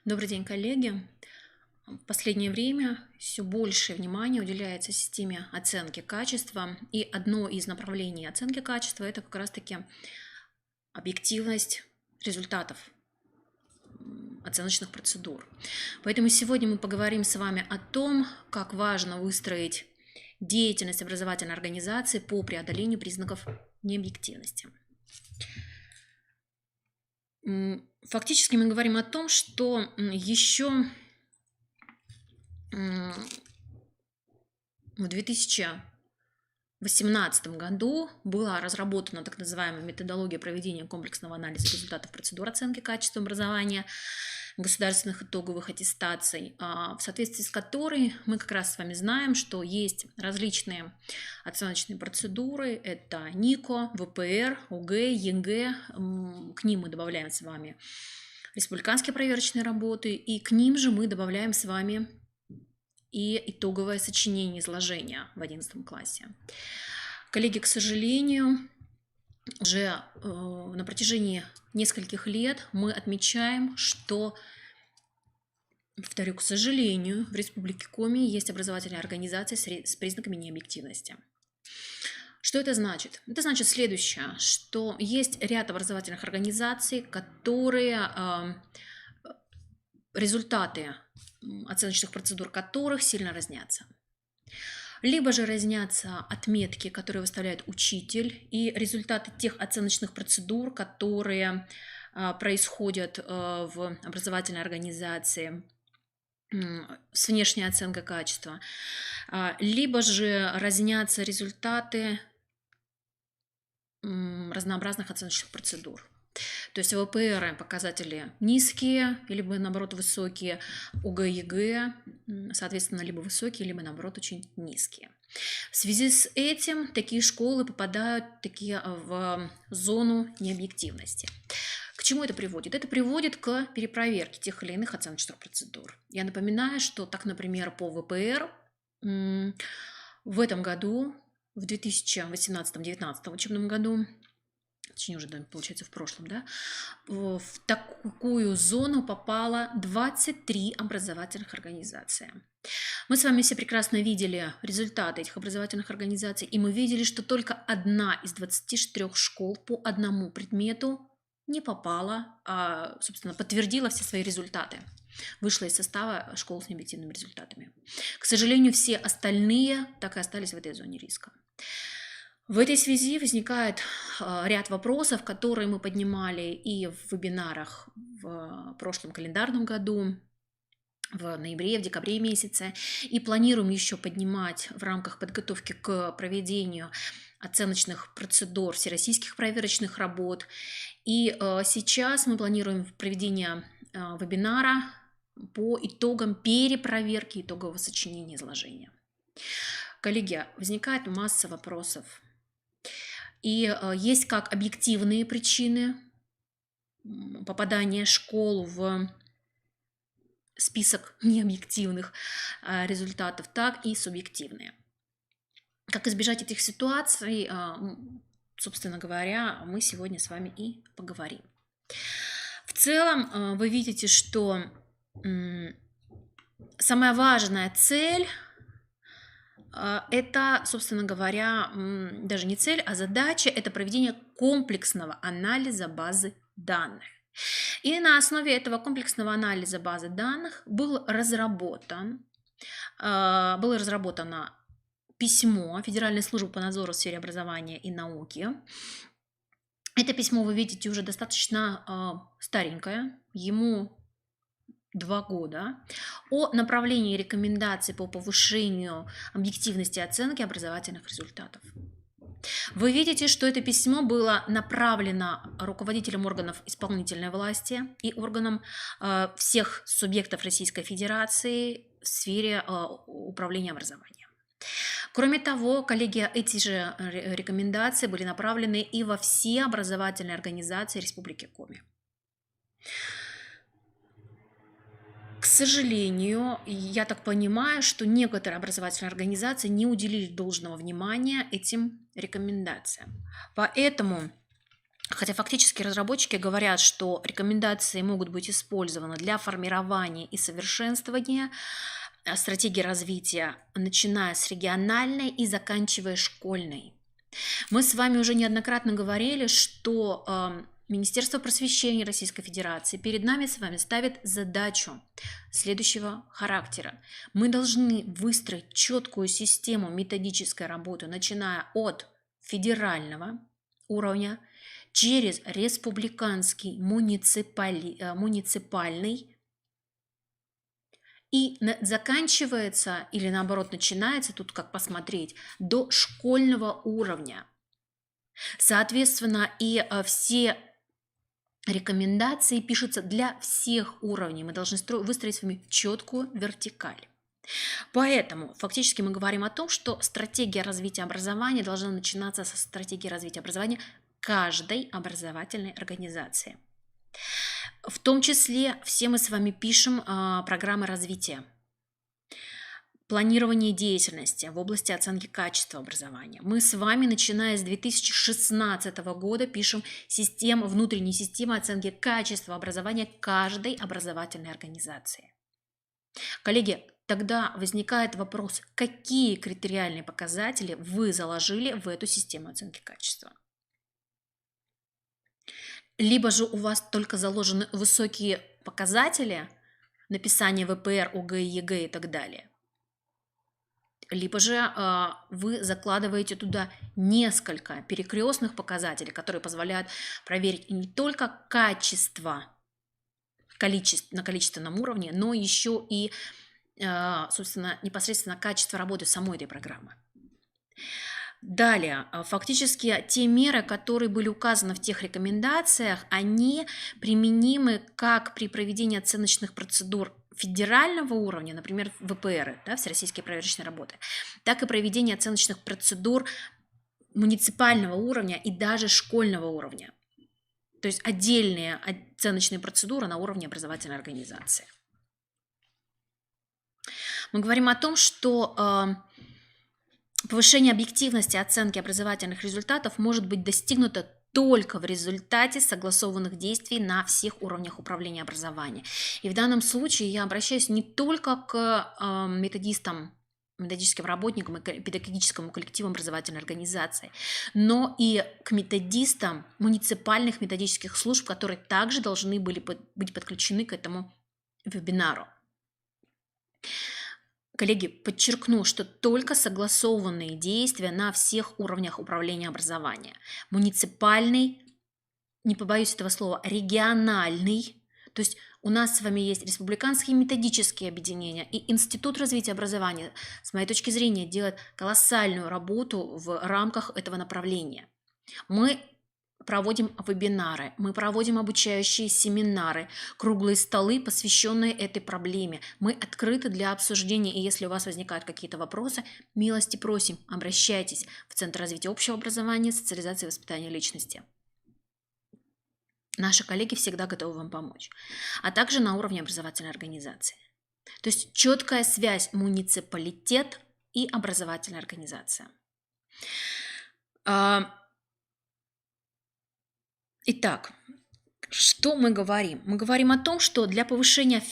Добрый день, коллеги. В последнее время все большее внимание уделяется системе оценки качества, и одно из направлений оценки качества – это как раз-таки объективность результатов оценочных процедур. Поэтому сегодня мы поговорим с вами о том, как важно выстроить деятельность образовательной организации по преодолению признаков необъективности. Фактически мы говорим о том, что еще в 2018 году была разработана так называемая методология проведения комплексного анализа результатов процедур оценки качества образования, государственных итоговых аттестаций, в соответствии с которой мы как раз с вами знаем, что есть различные оценочные процедуры. Это НИКО, ВПР, ОГЭ, ЕГЭ. К ним мы добавляем с вами республиканские проверочные работы, и к ним же мы добавляем с вами и итоговое сочинение изложения в 11 классе. Коллеги, к сожалению, уже на протяжении нескольких лет мы отмечаем, что, повторю, к сожалению, в Республике Коми есть образовательные организации с признаками необъективности. Что это значит? Это значит следующее, что есть ряд образовательных организаций, которые результаты оценочных процедур которых сильно разнятся. Либо же разнятся отметки, которые выставляет учитель, и результаты тех оценочных процедур, которые происходят в образовательной организации с внешней оценкой качества. Либо же разнятся результаты разнообразных оценочных процедур. То есть ВПР показатели низкие, либо наоборот высокие, ОГЭ, ЕГЭ, соответственно, либо высокие, либо наоборот очень низкие. В связи с этим такие школы попадают в зону необъективности. К чему это приводит? Это приводит к перепроверке тех или иных оценочных процедур. Я напоминаю, что так, например, по ВПР в этом году, в 2018-2019 учебном году, точнее уже, получается, в прошлом, в такую зону попало 23 образовательных организации. Мы с вами все прекрасно видели результаты этих образовательных организаций, и мы видели, что только одна из 24 школ по одному предмету не попала, собственно, подтвердила все свои результаты, вышла из состава школ с необъективными результатами. К сожалению, все остальные так и остались в этой зоне риска. В этой связи возникает ряд вопросов, которые мы поднимали и в вебинарах в прошлом календарном году, в ноябре, в декабре месяце, и планируем еще поднимать в рамках подготовки к проведению оценочных процедур всероссийских проверочных работ. И сейчас мы планируем проведение вебинара по итогам перепроверки итогового сочинения изложения. Коллеги, возникает масса вопросов. И есть как объективные причины попадания школ в список необъективных результатов, так и субъективные. Как избежать этих ситуаций, собственно говоря, мы сегодня с вами и поговорим. В целом вы видите, что самая важная цель – это, собственно говоря, даже не цель, а задача – это проведение комплексного анализа базы данных. И на основе этого комплексного анализа базы данных было разработано письмо Федеральной службы по надзору в сфере образования и науки. Это письмо, вы видите, уже достаточно старенькое, ему 2 года, о направлении рекомендаций по повышению объективности оценки образовательных результатов. Вы видите, что это письмо было направлено руководителям органов исполнительной власти и органам всех субъектов Российской Федерации в сфере управления образованием. Кроме того, коллеги, эти же рекомендации были направлены и во все образовательные организации Республики Коми. К сожалению, я так понимаю, что некоторые образовательные организации не уделили должного внимания этим рекомендациям. Поэтому Хотя фактически разработчики говорят, что рекомендации могут быть использованы для формирования и совершенствования стратегии развития, начиная с региональной и заканчивая школьной. Мы с вами уже неоднократно говорили, что Министерство просвещения Российской Федерации перед нами с вами ставит задачу следующего характера. Мы должны выстроить четкую систему методической работы, начиная от федерального уровня, через республиканский, муниципальный, и заканчивается, или наоборот начинается, тут как посмотреть, до школьного уровня. Соответственно, и все рекомендации пишутся для всех уровней. Мы должны выстроить с вами четкую вертикаль. Поэтому фактически мы говорим о том, что стратегия развития образования должна начинаться со стратегии развития образования каждой образовательной организации. В том числе все мы с вами пишем программы развития, планирование деятельности в области оценки качества образования. Мы с вами, начиная с 2016 года, пишем внутреннюю систему оценки качества образования каждой образовательной организации. Коллеги, тогда возникает вопрос, какие критериальные показатели вы заложили в эту систему оценки качества? Либо же у вас только заложены высокие показатели, написание ВПР, ОГЭ, ЕГЭ и так далее. Либо же вы закладываете туда несколько перекрестных показателей, которые позволяют проверить не только качество на количественном уровне, но еще и, собственно, непосредственно качество работы самой этой программы. Далее, фактически те меры, которые были указаны в тех рекомендациях, они применимы как при проведении оценочных процедур федерального уровня, например, ВПР, Всероссийские проверочные работы, так и проведение оценочных процедур муниципального уровня и даже школьного уровня. То есть отдельные оценочные процедуры на уровне образовательной организации. Мы говорим о том, что повышение объективности оценки образовательных результатов может быть достигнуто только в результате согласованных действий на всех уровнях управления образованием. И в данном случае я обращаюсь не только к методистам, методическим работникам и педагогическому коллективу образовательной организации, но и к методистам муниципальных методических служб, которые также должны были быть подключены к этому вебинару. Коллеги, подчеркну, что только согласованные действия на всех уровнях управления образования. Муниципальный, не побоюсь этого слова, региональный, то есть у нас с вами есть республиканские методические объединения, и Институт развития образования, с моей точки зрения, делает колоссальную работу в рамках этого направления. Мы проводим вебинары, мы проводим обучающие семинары, круглые столы, посвященные этой проблеме. Мы открыты для обсуждения, и если у вас возникают какие-то вопросы, милости просим, обращайтесь в Центр развития общего образования, социализации и воспитания личности. Наши коллеги всегда готовы вам помочь, а также на уровне образовательной организации. То есть четкая связь муниципалитет и образовательная организация. Итак, что мы говорим? Мы говорим о том, что для повышения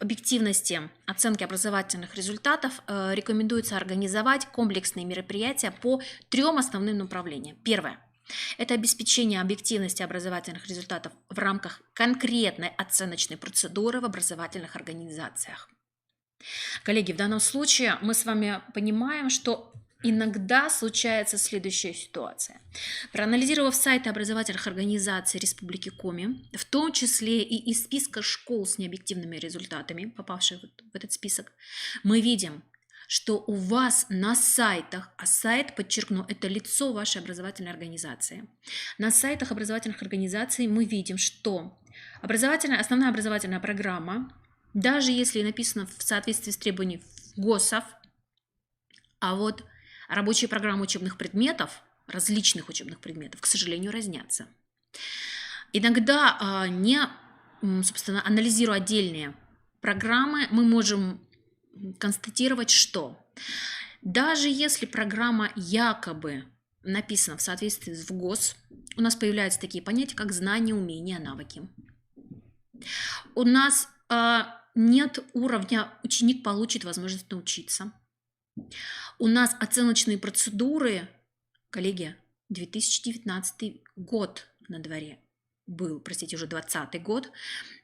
объективности оценки образовательных результатов рекомендуется организовать комплексные мероприятия по 3 основным направлениям. Первое – это обеспечение объективности образовательных результатов в рамках конкретной оценочной процедуры в образовательных организациях. Коллеги, в данном случае мы с вами понимаем, что иногда случается следующая ситуация. Проанализировав сайты образовательных организаций Республики Коми, в том числе и из списка школ с необъективными результатами, попавших в этот список, мы видим, что у вас на сайтах, а сайт, подчеркну, это лицо вашей образовательной организации, на сайтах образовательных организаций мы видим, что основная образовательная программа, даже если написано в соответствии с требованиями ГОСов, а вот рабочие программы учебных предметов, различных учебных предметов, к сожалению, разнятся. Иногда, собственно, анализируя отдельные программы, мы можем констатировать, что даже если программа якобы написано в соответствии с ВГОС, у нас появляются такие понятия, как знания, умения, навыки. У нас нет уровня «ученик получит возможность научиться». У нас оценочные процедуры, коллеги, 2019 год на дворе был, простите, уже 2020 год,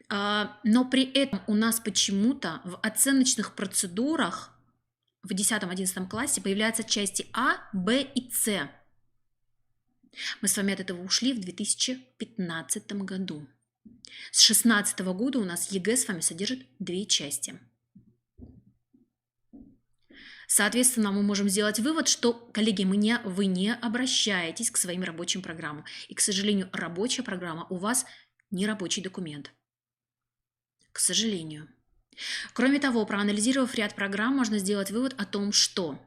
но при этом у нас почему-то в оценочных процедурах в 10-11 классе появляются части А, Б и С. Мы с вами от этого ушли в 2015 году. С 2016 года у нас ЕГЭ с вами содержит 2 части. Соответственно, мы можем сделать вывод, что, коллеги, вы не обращаетесь к своим рабочим программам. И, к сожалению, рабочая программа у вас не рабочий документ. К сожалению. Кроме того, проанализировав ряд программ, можно сделать вывод о том, что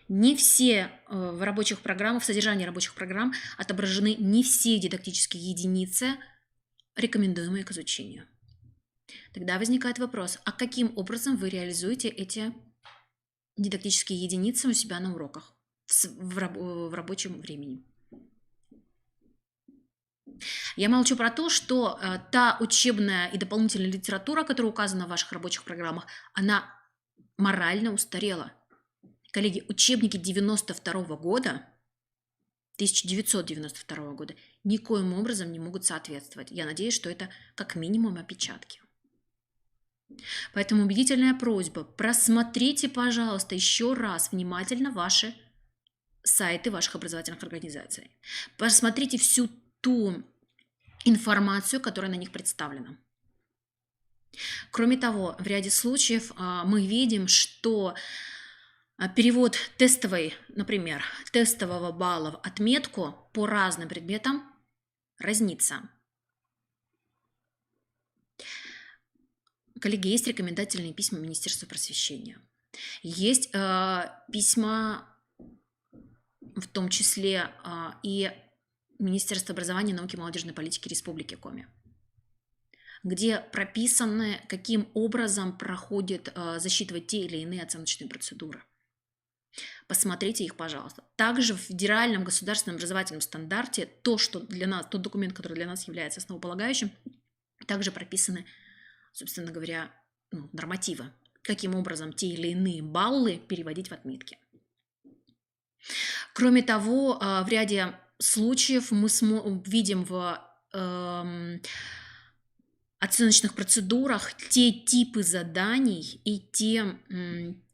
не все в рабочих программах, в содержании рабочих программ отображены не все дидактические единицы, рекомендуемые к изучению. Тогда возникает вопрос, а каким образом вы реализуете эти дидактические единицы у себя на уроках в рабочем времени? Я молчу про то, что та учебная и дополнительная литература, которая указана в ваших рабочих программах, она морально устарела. Коллеги, учебники 1992 года никоим образом не могут соответствовать. Я надеюсь, что это как минимум опечатки. Поэтому убедительная просьба, просмотрите, пожалуйста, еще раз внимательно ваши сайты ваших образовательных организаций. Просмотрите всю ту информацию, которая на них представлена. Кроме того, в ряде случаев мы видим, что перевод тестовой, например, тестового балла в отметку по разным предметам разнится. Коллеги, есть рекомендательные письма Министерства просвещения. Есть письма, в том числе и Министерства образования, науки и молодежной политики Республики Коми, где прописаны, каким образом проходит засчитывать те или иные оценочные процедуры. Посмотрите их, пожалуйста. Также в федеральном государственном образовательном стандарте тот документ, который для нас является основополагающим, также прописаны, собственно говоря, нормативы, каким образом те или иные баллы переводить в отметки. Кроме того, в ряде случаев мы видим в оценочных процедурах те типы заданий и те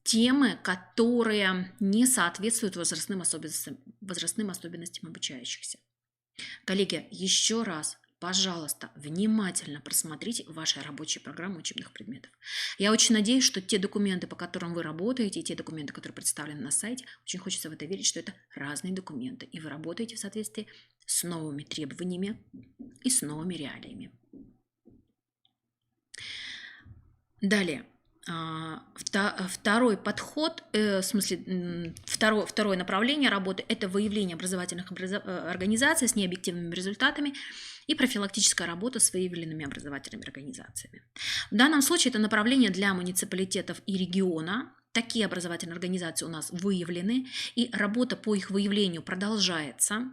темы, которые не соответствуют возрастным особенностям обучающихся. Коллеги, еще раз, пожалуйста, внимательно просмотрите ваши рабочие программы учебных предметов. Я очень надеюсь, что те документы, по которым вы работаете, и те документы, которые представлены на сайте, очень хочется в это верить, что это разные документы, и вы работаете в соответствии с новыми требованиями и с новыми реалиями. Далее. Второй подход, второе направление работы – это выявление образовательных организаций с необъективными результатами и профилактическая работа с выявленными образовательными организациями. В данном случае это направление для муниципалитетов и региона. Такие образовательные организации у нас выявлены, и работа по их выявлению продолжается.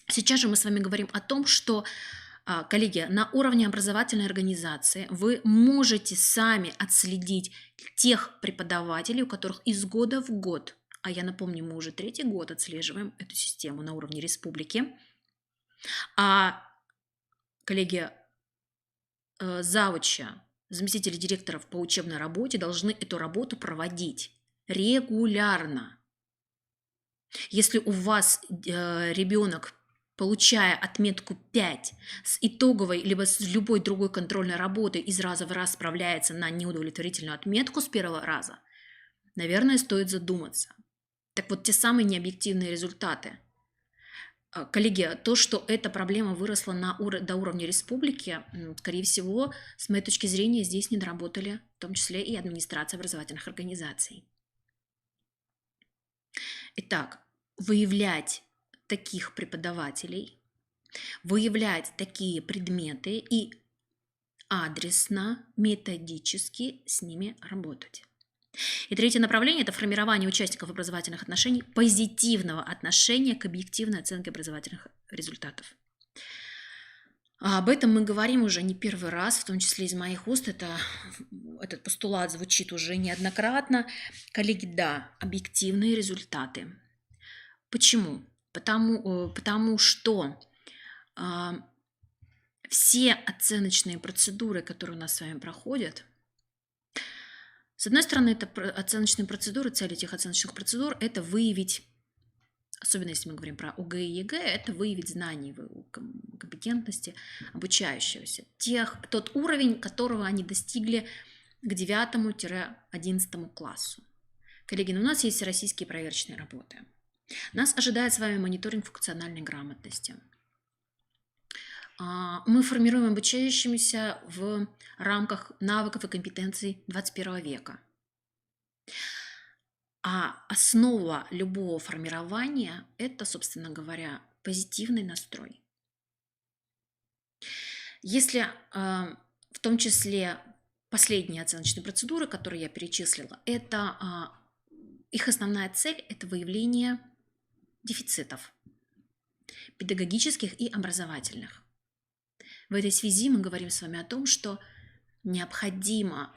Сейчас же мы с вами говорим о том, что, коллеги, на уровне образовательной организации вы можете сами отследить тех преподавателей, у которых из года в год, а я напомню, мы уже 3-й год отслеживаем эту систему на уровне республики, коллеги, завуча, заместители директоров по учебной работе должны эту работу проводить регулярно. Если у вас ребенок, получая отметку 5 с итоговой либо с любой другой контрольной работы, из раза в раз справляется на неудовлетворительную отметку с первого раза, наверное, стоит задуматься. Так вот, те самые необъективные результаты. Коллеги, то, что эта проблема выросла до уровня республики, скорее всего, с моей точки зрения, здесь не доработали, в том числе и администрация образовательных организаций. Итак, выявлять таких преподавателей, выявлять такие предметы и адресно, методически с ними работать. И третье направление – это формирование участников образовательных отношений позитивного отношения к объективной оценке образовательных результатов. Об этом мы говорим уже не первый раз, в том числе из моих уст. Этот постулат звучит уже неоднократно. Коллеги, да, объективные результаты. Почему? Потому что все оценочные процедуры, которые у нас с вами проходят, с одной стороны, это оценочные процедуры, цель этих оценочных процедур – это выявить, особенно если мы говорим про ОГЭ и ЕГЭ, это выявить знания, компетентности обучающегося, тот уровень, которого они достигли к 9-11 классу. Коллеги, у нас есть российские проверочные работы. Нас ожидает с вами мониторинг функциональной грамотности. Мы формируем обучающимися в рамках навыков и компетенций 21 века. А основа любого формирования – это, собственно говоря, позитивный настрой. Если в том числе последние оценочные процедуры, которые я перечислила, это их основная цель – это выявление дефицитов педагогических и образовательных. В этой связи мы говорим с вами о том, что необходимо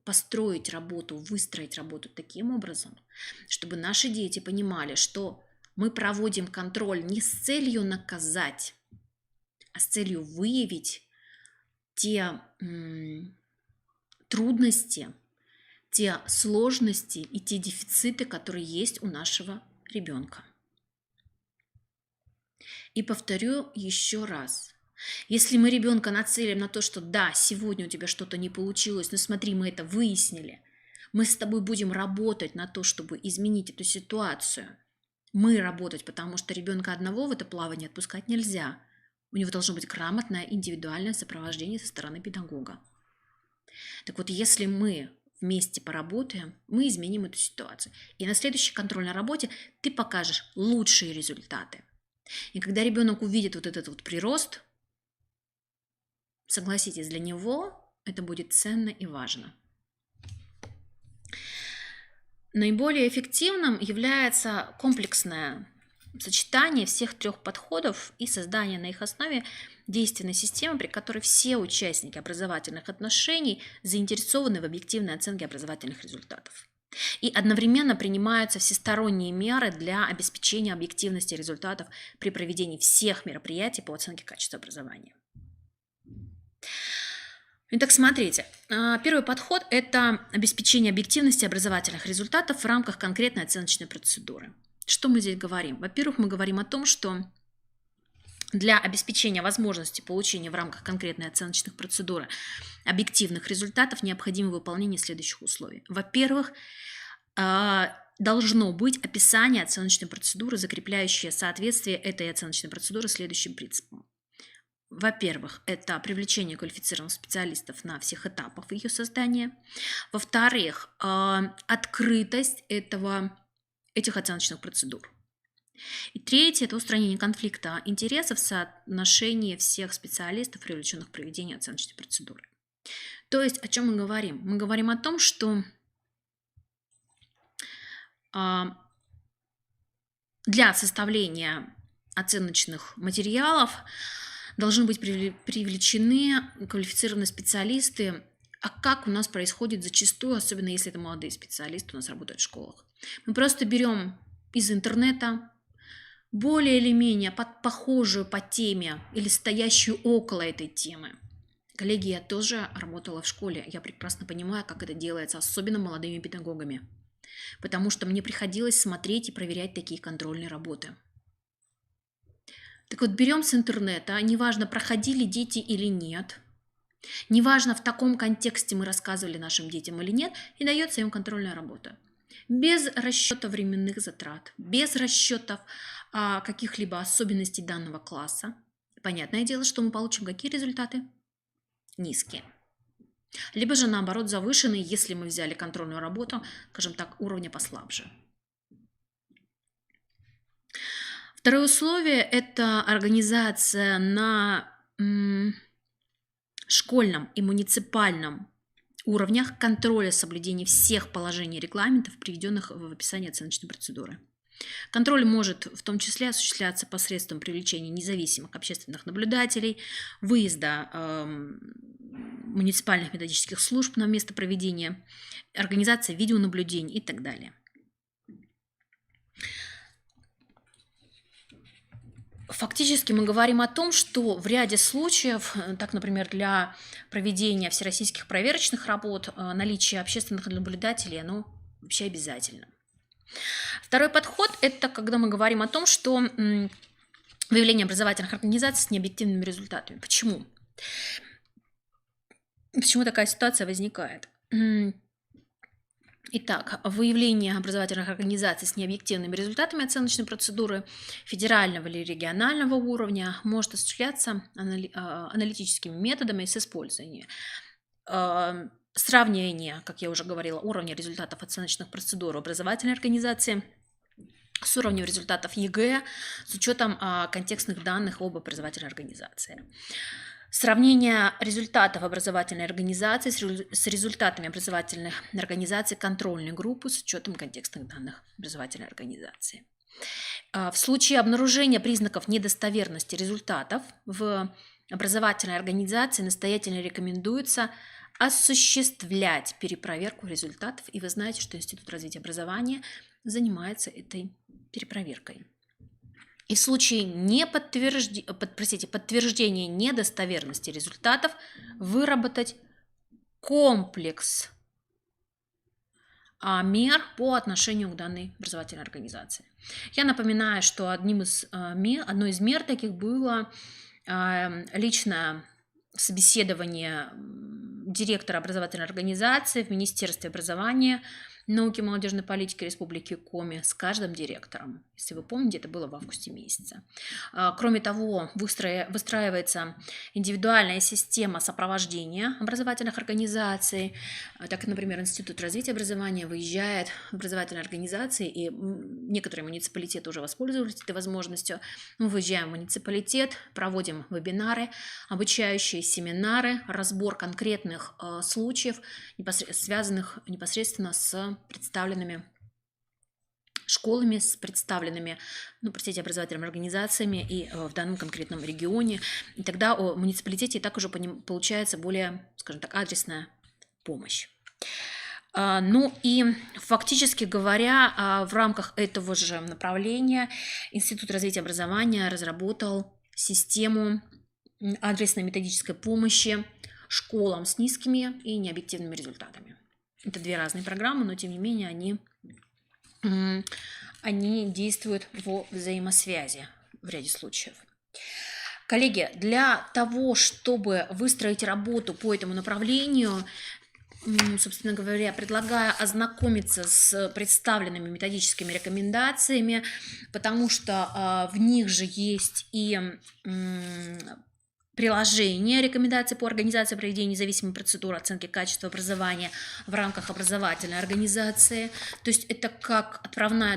построить работу, выстроить работу таким образом, чтобы наши дети понимали, что мы проводим контроль не с целью наказать, а с целью выявить те трудности, те сложности и те дефициты, которые есть у нашего ребенка. И повторю еще раз. Если мы ребенка нацелим на то, что да, сегодня у тебя что-то не получилось, но смотри, мы это выяснили, мы с тобой будем работать на то, чтобы изменить эту ситуацию. Мы работать, потому что ребенка одного в это плавание отпускать нельзя. У него должно быть грамотное индивидуальное сопровождение со стороны педагога. Так вот, если мы вместе поработаем, мы изменим эту ситуацию. И на следующей контрольной работе ты покажешь лучшие результаты. И когда ребенок увидит вот этот вот прирост, согласитесь, для него это будет ценно и важно. Наиболее эффективным является комплексное сочетание всех трех подходов и создание на их основе действенной системы, при которой все участники образовательных отношений заинтересованы в объективной оценке образовательных результатов. И одновременно принимаются всесторонние меры для обеспечения объективности результатов при проведении всех мероприятий по оценке качества образования. Итак, смотрите, первый подход – это обеспечение объективности образовательных результатов в рамках конкретной оценочной процедуры. Что мы здесь говорим? Во-первых, мы говорим о том, что для обеспечения возможности получения в рамках конкретной оценочных процедуры объективных результатов необходимо выполнение следующих условий. Во-первых, должно быть описание оценочной процедуры, закрепляющее соответствие этой оценочной процедуры следующим принципам. Во-первых, это привлечение квалифицированных специалистов на всех этапах ее создания. Во-вторых, открытость этих оценочных процедур. И третье – это устранение конфликта интересов в соотношении всех специалистов, привлеченных к проведению оценочной процедуры. То есть о чем мы говорим? Мы говорим о том, что для составления оценочных материалов должны быть привлечены квалифицированные специалисты. А как у нас происходит зачастую, особенно если это молодые специалисты у нас работают в школах? Мы просто берем из интернета более или менее похожую по теме или стоящую около этой темы. Коллеги, я тоже работала в школе. Я прекрасно понимаю, как это делается, особенно молодыми педагогами. Потому что мне приходилось смотреть и проверять такие контрольные работы. Так вот, берем с интернета, неважно, проходили дети или нет, неважно, в таком контексте мы рассказывали нашим детям или нет, и дается им контрольная работа. Без расчета временных затрат, без расчетов каких-либо особенностей данного класса. Понятное дело, что мы получим какие результаты? Низкие. Либо же, наоборот, завышенные, если мы взяли контрольную работу, скажем так, уровня послабже. Второе условие – это организация на школьном и муниципальном уровнях контроля соблюдения всех положений регламентов, приведенных в описании оценочной процедуры. Контроль может в том числе осуществляться посредством привлечения независимых общественных наблюдателей, выезда муниципальных методических служб на место проведения, организация видеонаблюдений и так далее. Фактически мы говорим о том, что в ряде случаев, так, например, для проведения всероссийских проверочных работ, наличие общественных наблюдателей, оно вообще обязательно. Второй подход – это когда мы говорим о том, что выявление образовательных организаций с необъективными результатами. Почему? Почему такая ситуация возникает? Итак, выявление образовательных организаций с необъективными результатами оценочной процедуры федерального или регионального уровня может осуществляться аналитическими методами с использованием сравнения, как я уже говорила, уровня результатов оценочных процедур образовательной организации с уровнем результатов ЕГЭ с учетом контекстных данных об образовательной организации. Сравнение результатов образовательной организации с результатами образовательных организаций контрольной группы с учетом контекстных данных образовательной организации. В случае обнаружения признаков недостоверности результатов в образовательной организации настоятельно рекомендуется осуществлять перепроверку результатов. И вы знаете, что Институт развития образования занимается этой перепроверкой. И в случае подтверждения недостоверности результатов выработать комплекс мер по отношению к данной образовательной организации. Я напоминаю, что одной из мер таких было личное собеседование директора образовательной организации в Министерстве образования, науки и молодежной политики Республики Коми с каждым директором. Если вы помните, это было в августе месяце. Кроме того, выстраивается индивидуальная система сопровождения образовательных организаций. Так, например, Институт развития образования выезжает в образовательные организации, и некоторые муниципалитеты уже воспользовались этой возможностью. Мы выезжаем в муниципалитет, проводим вебинары, обучающие семинары, разбор конкретных случаев, связанных непосредственно с представленными школами, с представленными, образовательными организациями и в данном конкретном регионе. И тогда в муниципалитете и так уже получается более, скажем так, адресная помощь. И фактически говоря, в рамках этого же направления Институт развития образования разработал систему адресной методической помощи школам с низкими и необъективными результатами. Это две разные программы, но тем не менее они действуют во взаимосвязи в ряде случаев. Коллеги, для того, чтобы выстроить работу по этому направлению, собственно говоря, предлагаю ознакомиться с представленными методическими рекомендациями, потому что в них же есть и приложение рекомендаций по организации проведения независимой процедуры оценки качества образования в рамках образовательной организации. То есть это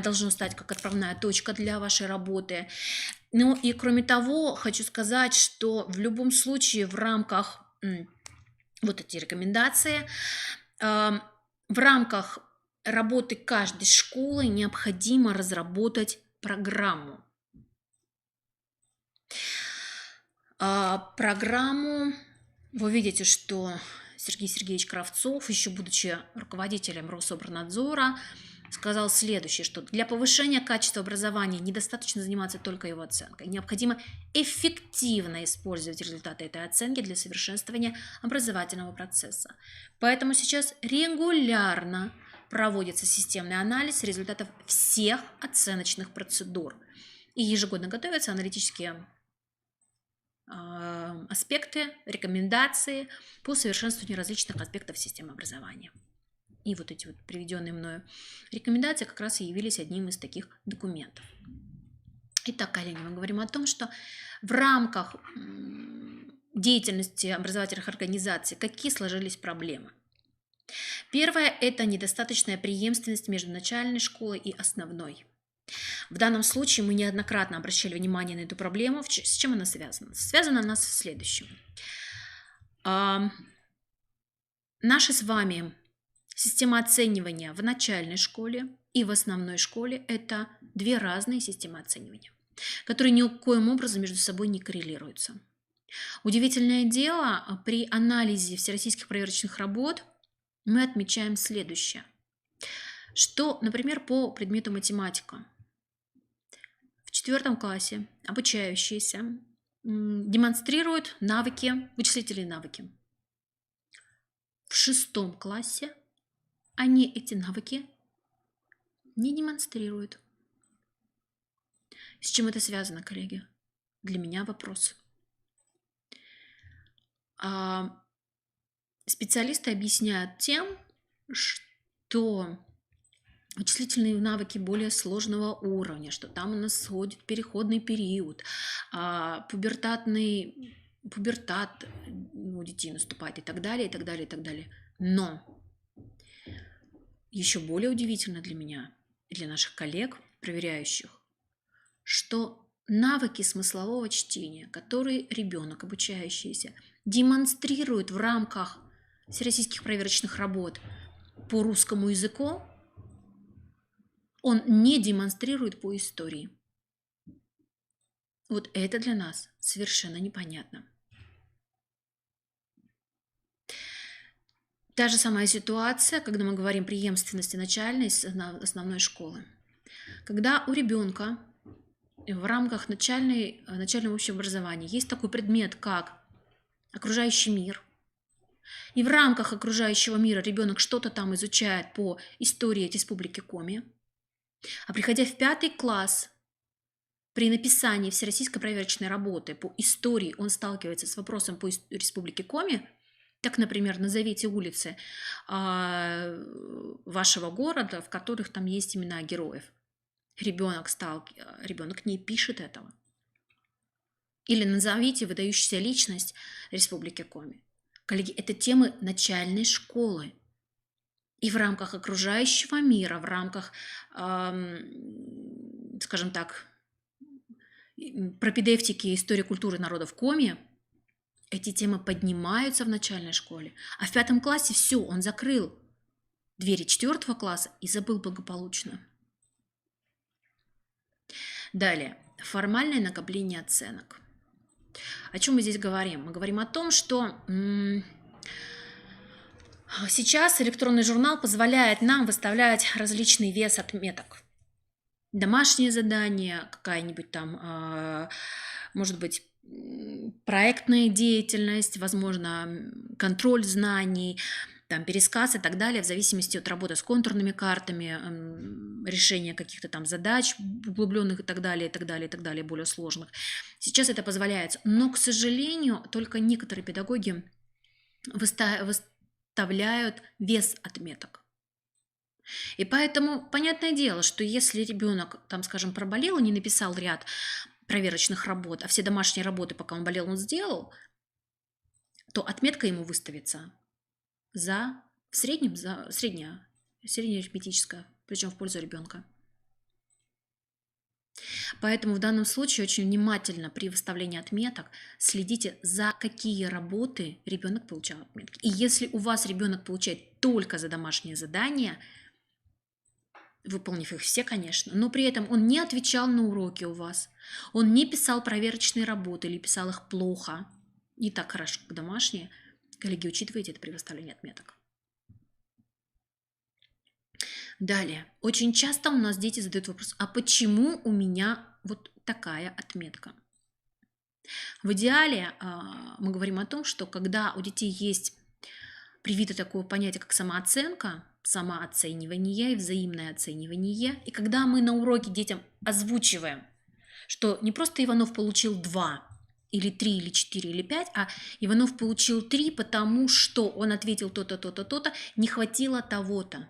должно стать как отправная точка для вашей работы. Ну и кроме того, хочу сказать, что в любом случае в рамках вот эти рекомендации, в рамках работы каждой школы необходимо разработать программу. Программу вы видите, что Сергей Сергеевич Кравцов, еще будучи руководителем Рособорнадзора, сказал следующее, что для повышения качества образования недостаточно заниматься только его оценкой. Необходимо эффективно использовать результаты этой оценки для совершенствования образовательного процесса. Поэтому сейчас регулярно проводится системный анализ результатов всех оценочных процедур. И ежегодно готовятся аналитические аспекты, рекомендации по совершенствованию различных аспектов системы образования. И вот эти вот приведенные мною рекомендации как раз и явились одним из таких документов. Итак, коллеги, мы говорим о том, что в рамках деятельности образовательных организаций какие сложились проблемы. Первое – это недостаточная преемственность между начальной школой и основной. В данном случае мы неоднократно обращали внимание на эту проблему. С чем она связана? Связана она с следующим. Наша с вами система оценивания в начальной школе и в основной школе – это две разные системы оценивания, которые никоим образом между собой не коррелируются. Удивительное дело, при анализе всероссийских проверочных работ мы отмечаем следующее, что, например, по предмету математика в 4 классе обучающиеся демонстрируют навыки, вычислительные навыки. В 6 классе они эти навыки не демонстрируют. С чем это связано, коллеги? Для меня вопрос. Специалисты объясняют тем, что вычислительные навыки более сложного уровня, что там у нас сходит переходный период, пубертат у детей наступает и так далее, и так далее, и так далее. Но еще более удивительно для меня и для наших коллег, проверяющих, что навыки смыслового чтения, которые ребенок, обучающийся, демонстрирует в рамках всероссийских проверочных работ по русскому языку, он не демонстрирует по истории. Вот это для нас совершенно непонятно. Та же самая ситуация, когда мы говорим преемственности начальной с основной школы. Когда у ребенка в рамках начального общего образования есть такой предмет, как окружающий мир, и в рамках окружающего мира ребенок что-то там изучает по истории Республики Коми, а приходя в 5 класс, при написании всероссийской проверочной работы по истории он сталкивается с вопросом по Республике Коми, так, например, назовите улицы вашего города, в которых там есть имена героев. Ребенок не пишет этого. Или назовите выдающуюся личность Республики Коми. Коллеги, это темы начальной школы. И в рамках окружающего мира, в рамках, скажем так, пропедевтики истории культуры народов Коми, эти темы поднимаются в начальной школе. А в 5 классе все, он закрыл двери 4 класса и забыл благополучно. Далее, формальное накопление оценок. О чем мы здесь говорим? Мы говорим о том, что сейчас электронный журнал позволяет нам выставлять различный вес отметок. Домашнее задание, какая-нибудь там, может быть, проектная деятельность, возможно, контроль знаний, там, пересказ и так далее, в зависимости от работы с контурными картами, решения каких-то там задач углубленных и так далее, и так далее, и так далее, более сложных. Сейчас это позволяется, но, к сожалению, только некоторые педагоги выставляют вес отметок. И поэтому понятное дело, что если ребенок, там, скажем, проболел и не написал ряд проверочных работ, а все домашние работы, пока он болел, он сделал, то отметка ему выставится в среднем за средняя арифметическая, причем в пользу ребенка. Поэтому в данном случае очень внимательно при выставлении отметок следите, за какие работы ребенок получал отметки. И если у вас ребенок получает только за домашние задания, выполнив их все, конечно, но при этом он не отвечал на уроки у вас, он не писал проверочные работы или писал их плохо, не так хорошо, как домашние, коллеги, учитывайте это при выставлении отметок. Далее. Очень часто у нас дети задают вопрос, а почему у меня вот такая отметка? В идеале мы говорим о том, что когда у детей есть привито такое понятие, как самооценка, самооценивание и взаимное оценивание, и когда мы на уроке детям озвучиваем, что не просто Иванов получил 2, или 3, или 4, или 5, а Иванов получил 3, потому что он ответил то-то, то-то, то-то, не хватило того-то.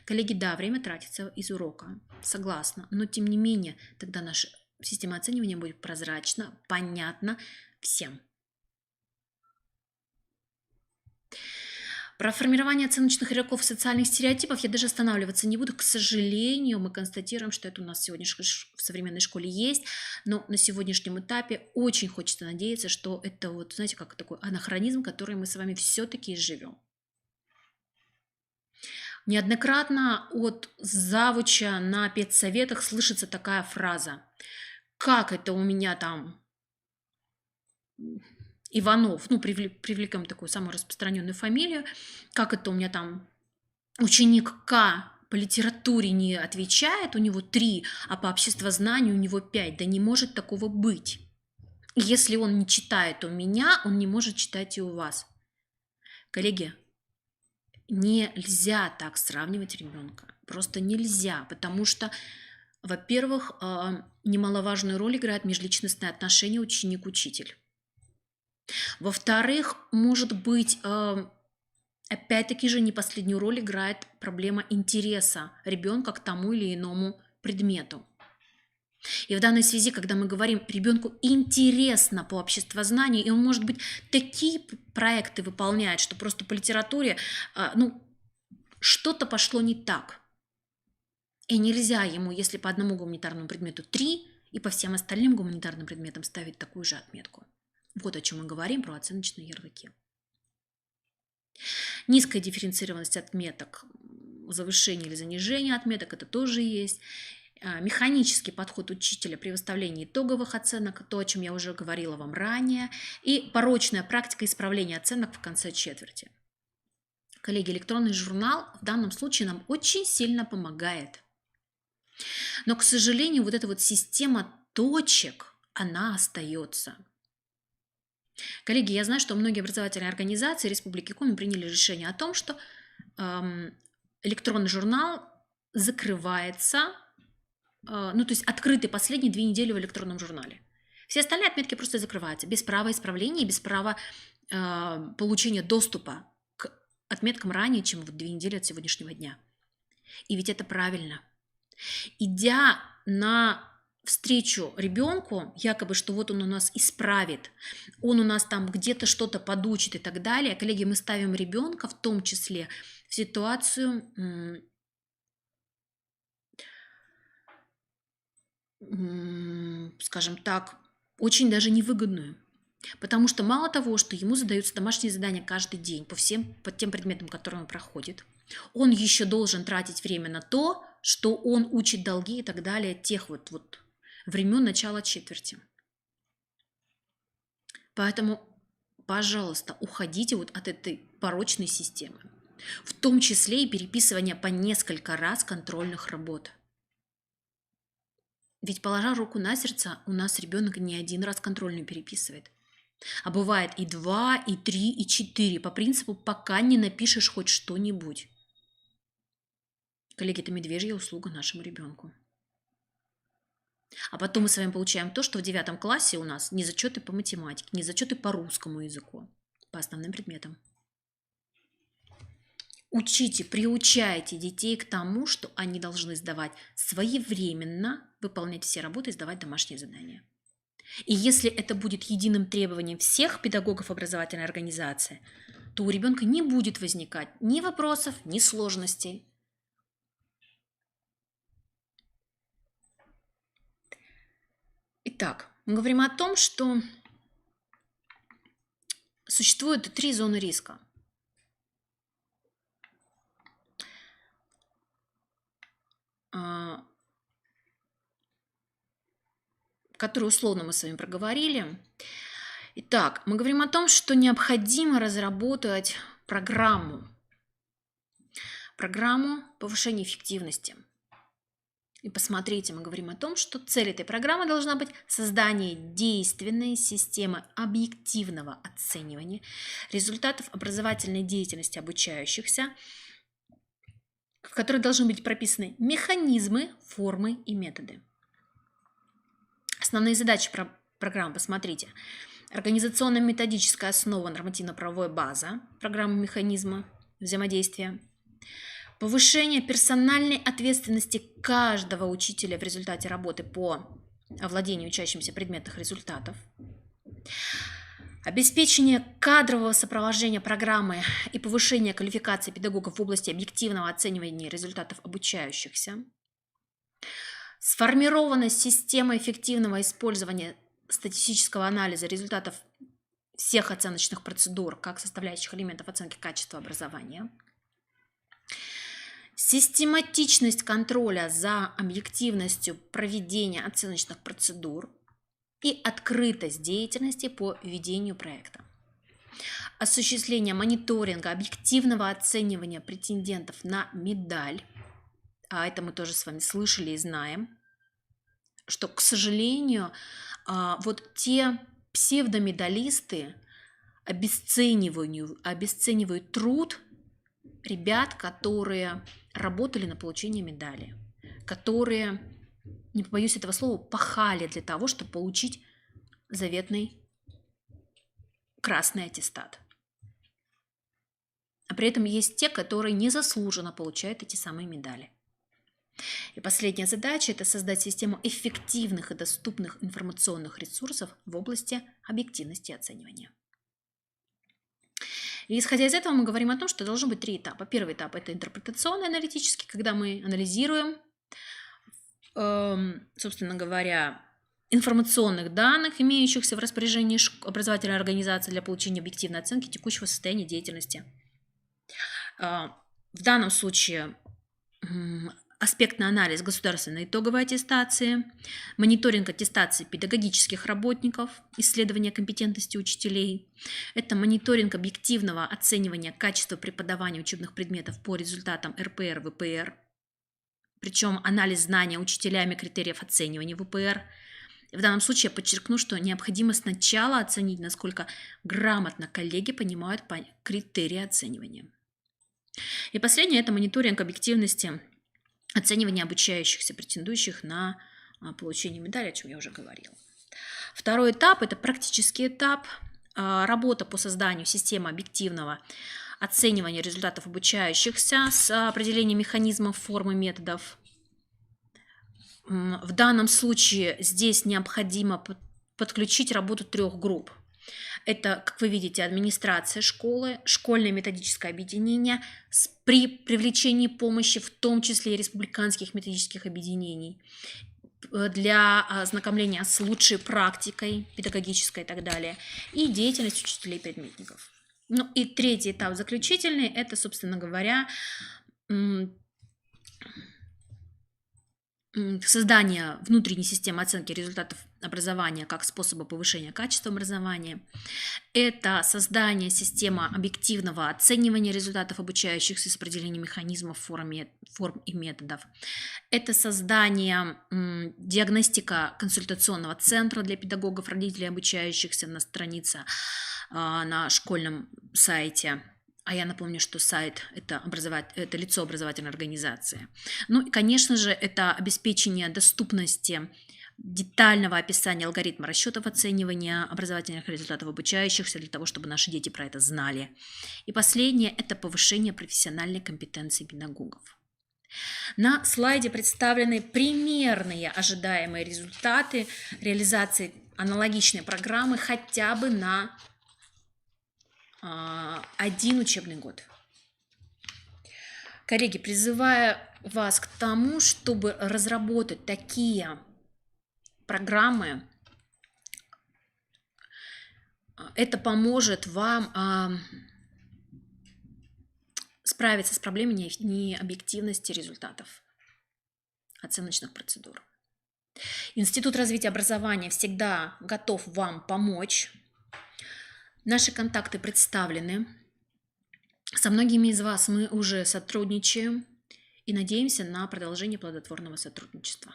Коллеги, да, время тратится из урока, согласна, но тем не менее, тогда наша система оценивания будет прозрачна, понятна всем. Про формирование оценочных игроков и социальных стереотипов я даже останавливаться не буду. К сожалению, мы констатируем, что это у нас в современной школе есть, но на сегодняшнем этапе очень хочется надеяться, что это вот, знаете, как такой анахронизм, который мы с вами все-таки изживем. Неоднократно от завуча на педсоветах слышится такая фраза: «Как это у меня там Иванов», ну, привлекаем такую самую распространенную фамилию, «как это у меня там ученик К по литературе не отвечает, у него 3, а по обществознанию у него 5. Да не может такого быть. И если он не читает у меня, он не может читать и у вас». Коллеги, нельзя так сравнивать ребенка. Просто нельзя, потому что, во-первых, немаловажную роль играет межличностные отношения ученик-учитель. Во-вторых, может быть, опять-таки же не последнюю роль играет проблема интереса ребенка к тому или иному предмету. И в данной связи, когда мы говорим, ребенку интересно по обществознанию, и он, может быть, такие проекты выполняет, что просто по литературе, ну, что-то пошло не так. И нельзя ему, если по одному гуманитарному предмету 3, и по всем остальным гуманитарным предметам ставить такую же отметку. Вот о чем мы говорим про оценочные ярлыки. Низкая дифференцированность отметок, завышение или занижение отметок, это тоже есть. Механический подход учителя при выставлении итоговых оценок, то, о чем я уже говорила вам ранее, и порочная практика исправления оценок в конце четверти. Коллеги, электронный журнал в данном случае нам очень сильно помогает. Но, к сожалению, вот эта вот система точек, она остается. Коллеги, я знаю, что многие образовательные организации Республики Коми приняли решение о том, что электронный журнал закрывается, ну, то есть открыты последние 2 недели в электронном журнале. Все остальные отметки просто закрываются без права исправления, без права получения доступа к отметкам ранее, чем в 2 недели от сегодняшнего дня. И ведь это правильно. Идя на встречу ребенку, якобы, что вот он у нас исправит, он у нас там где-то что-то подучит и так далее, коллеги, мы ставим ребенка в том числе в ситуацию, скажем так, очень даже невыгодную. Потому что мало того, что ему задаются домашние задания каждый день по тем предметам, которые он проходит, он еще должен тратить время на то, что он учит долги и так далее, тех вот времен начала четверти. Поэтому, пожалуйста, уходите вот от этой порочной системы, в том числе и переписывание по несколько раз контрольных работ. Ведь, положа руку на сердце, у нас ребенок не 1 раз контрольную переписывает. А бывает и 2, и 3, и 4, по принципу, пока не напишешь хоть что-нибудь. Коллеги, это медвежья услуга нашему ребенку. А потом мы с вами получаем то, что в 9 классе у нас не зачеты по математике, не зачеты по русскому языку, по основным предметам. Учите, приучайте детей к тому, что они должны сдавать своевременно, выполнять все работы и сдавать домашние задания. И если это будет единым требованием всех педагогов образовательной организации, то у ребенка не будет возникать ни вопросов, ни сложностей. Итак, мы говорим о том, что существует 3 зоны риска. Которые условно мы с вами проговорили. Итак, мы говорим о том, что необходимо разработать программу повышения эффективности. И посмотрите, мы говорим о том, что цель этой программы должна быть создание действенной системы объективного оценивания результатов образовательной деятельности обучающихся, в которой должны быть прописаны механизмы, формы и методы. Основные задачи программы, посмотрите. Организационно-методическая основа, нормативно-правовая база программы механизма взаимодействия. Повышение персональной ответственности каждого учителя в результате работы по овладению учащимся предметных результатов. Обеспечение кадрового сопровождения программы и повышение квалификации педагогов в области объективного оценивания результатов обучающихся. Сформирована система эффективного использования статистического анализа результатов всех оценочных процедур как составляющих элементов оценки качества образования. систематичность контроля за объективностью проведения оценочных процедур и открытость деятельности по ведению проекта. Осуществление мониторинга объективного оценивания претендентов на медаль, а это мы тоже с вами слышали и знаем, что, к сожалению, вот те псевдомедалисты обесценивают труд ребят, которые работали на получение медали, которые, не побоюсь этого слова, пахали для того, чтобы получить заветный красный аттестат. А при этом есть те, которые незаслуженно получают эти самые медали. И последняя задача – это создать систему эффективных и доступных информационных ресурсов в области объективности оценивания. И исходя из этого мы говорим о том, что должно быть 3 этапа. Первый этап – это интерпретационный, аналитический, когда мы анализируем, собственно говоря, информационных данных, имеющихся в распоряжении образовательной организации для получения объективной оценки текущего состояния деятельности. В данном случае аспектный анализ государственной итоговой аттестации, мониторинг аттестации педагогических работников, исследование компетентности учителей. Это мониторинг объективного оценивания качества преподавания учебных предметов по результатам РПР, ВПР. Причем анализ знания учителями критериев оценивания ВПР. В данном случае я подчеркну, что необходимо сначала оценить, насколько грамотно коллеги понимают критерии оценивания. И последнее – это мониторинг объективности оценивания обучающихся, претендующих на получение медали, о чем я уже говорила. Второй этап – это практический этап, работа по созданию системы объективного оценивания результатов обучающихся с определением механизмов, форм и методов. В данном случае здесь необходимо подключить работу 3 групп. Это, как вы видите, администрация школы, школьное методическое объединение при привлечении помощи, в том числе и республиканских методических объединений, для ознакомления с лучшей практикой педагогической и так далее, и деятельность учителей-предметников. Ну и 3-й этап заключительный – это, собственно говоря, создание внутренней системы оценки результатов образования как способа повышения качества образования. Это создание системы объективного оценивания результатов обучающихся с определением механизмов, форм и методов. Это создание диагностика консультационного центра для педагогов, родителей обучающихся на странице на школьном сайте. А я напомню, что сайт – это лицо образовательной организации. Ну и, конечно же, это обеспечение доступности детального описания алгоритма расчетов оценивания образовательных результатов обучающихся для того, чтобы наши дети про это знали. И последнее – это повышение профессиональной компетенции педагогов. На слайде представлены примерные ожидаемые результаты реализации аналогичной программы хотя бы на 1 учебный год. Коллеги, призываю вас к тому, чтобы разработать такие программы. Это поможет вам справиться с проблемой необъективности результатов оценочных процедур. Институт развития образования всегда готов вам помочь. Наши контакты представлены. Со многими из вас мы уже сотрудничаем и надеемся на продолжение плодотворного сотрудничества.